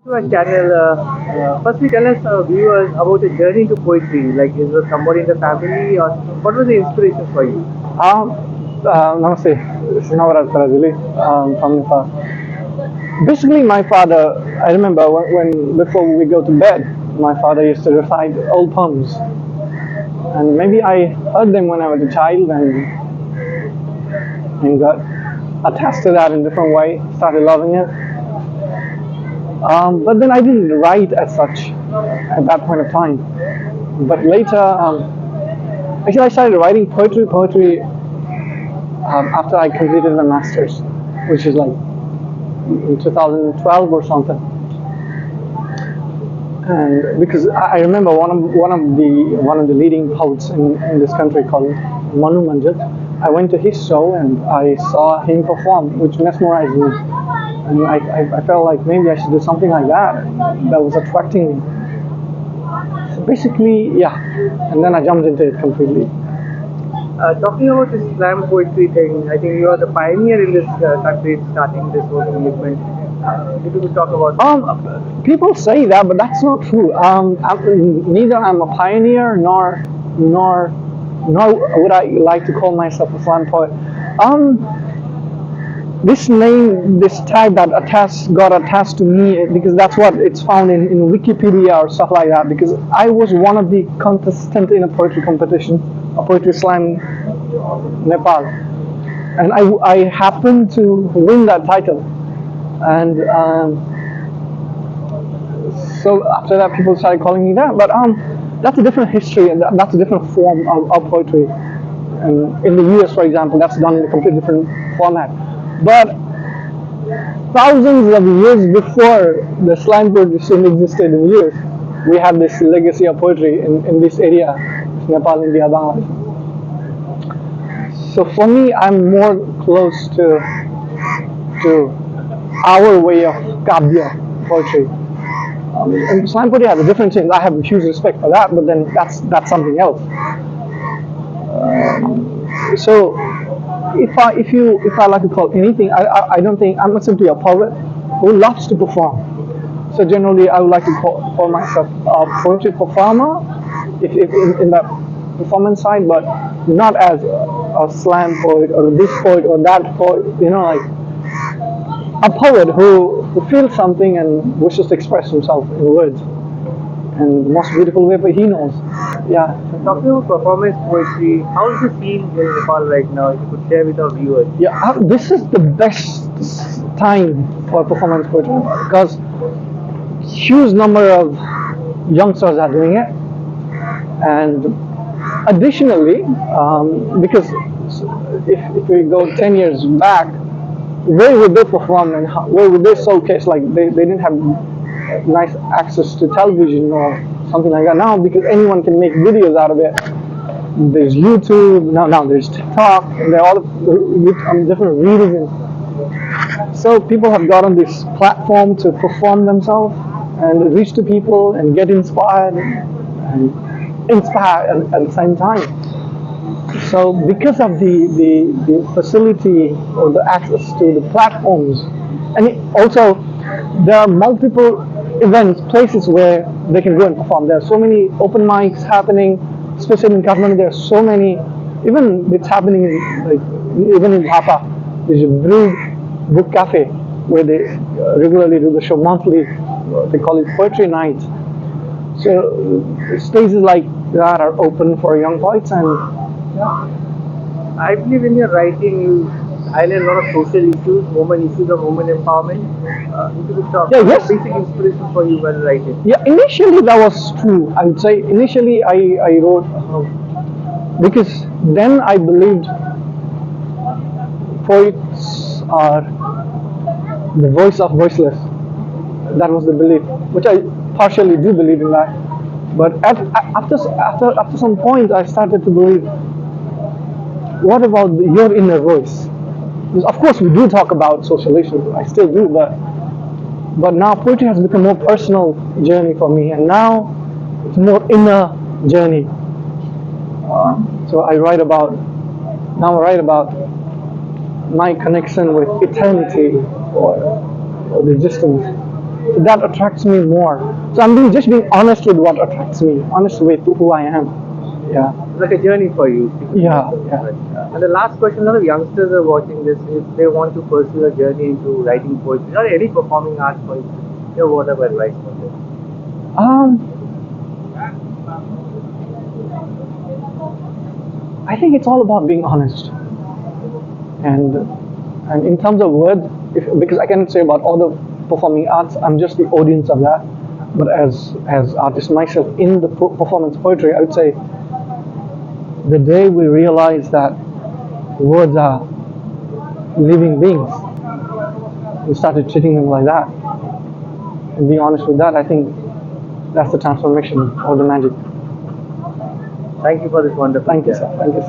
To our channel, firstly tell us viewers about the journey to poetry. Like, is it somebody in the family, or what was the inspiration for you? Namaste. This is Nawaraj Parajuli from Nepal. Basically, my father, I remember when before we go to bed, my father used to recite old poems. And maybe I heard them when I was a child and got attached to that in a different way, started loving it. But then I didn't write as such at that point of time. But later, actually, I started writing poetry after I completed my master's, which is like in 2012 or something. And because I remember one of the leading poets in this country called Manu Manjit, I went to his show and I saw him perform, which mesmerized me. And I felt like maybe I should do something like that. That was attracting me. So basically, yeah. And then I jumped into it completely. Talking about this slam poetry thing, I think you are the pioneer in this country in starting this whole movement. If you could talk about that. People say that, but that's not true. Neither I'm a pioneer nor nor would I like to call myself a slam poet. This name, this tag that got attached to me because that's what it's found in Wikipedia or stuff like that. Because I was one of the contestants in a poetry competition, a poetry slam, Nepal, and I happened to win that title. And so after that, people started calling me that. But that's a different history, and that's a different form of poetry. And in the US, for example, that's done in a completely different format. But thousands of years before the slam poetry scene existed in the US, we have this legacy of poetry in this area, Nepal, India, Bangladesh. So for me, I'm more close to our way of kavya poetry. And slam poetry has a different thing. I have a huge respect for that, but then that's something else. So if I like to call anything, I don't think I'm not simply a poet who loves to perform. So generally, I would like to call myself a poetry performer, if in that performance side, but not as a slam poet or this poet or that poet. You know, like a poet who feels something and wishes to express himself in words, and the most beautiful way, but he knows. Yeah. Talking about performance poetry, how is the scene in Nepal right now? If you could share with our viewers. Yeah, this is the best time for performance poetry because huge number of youngsters are doing it, and additionally, because if we go 10 years back, where would they perform and where would they showcase? Like they didn't have nice access to television or something like that. Now, because anyone can make videos out of it, there's YouTube, now there's TikTok, and there are all different readings. And so people have got on this platform to perform themselves and reach to people and get inspired and inspire at the same time. So because of the facility or the access to the platforms, and also there are multiple events, places where they can go and perform. There are so many open mics happening, especially in Kathmandu. There are so many, even it's happening in, like even in Dhaka. There's a Brew Book Cafe where they regularly do the show monthly. They call it Poetry Night. So stages like that are open for young poets, and I believe in your writing, you highlight a lot of social issues, women issues of women empowerment. If you could talk, yeah, what's yes, the basic inspiration for you while writing? yeah. Initially, that was true. I would say initially I wrote because then I believed poets are the voice of voiceless. That was the belief, which I partially do believe in that. But after some point, I started to believe, what about your inner voice? Because of course we do talk about social issues. I still do, but now poetry has become a more personal journey for me, and now it's more inner journey. So I write about my connection with eternity or the existence. So that attracts me more. So I'm just being honest with what attracts me, honest with who I am. Yeah. It's like a journey for you. Yeah, yeah. And the last question, a lot of youngsters are watching this. If they want to pursue a journey into writing poetry or any performing arts for you, what are advice for them? I think it's all about being honest. And in terms of words, because I cannot say about all the performing arts, I'm just the audience of that. But as artist myself in the performance poetry, I would say the day we realize that words are living beings, we started treating them like that, and being honest with that, I think that's the transformation or the magic. Thank you for this wonderful. Thank you, sir. Thank you.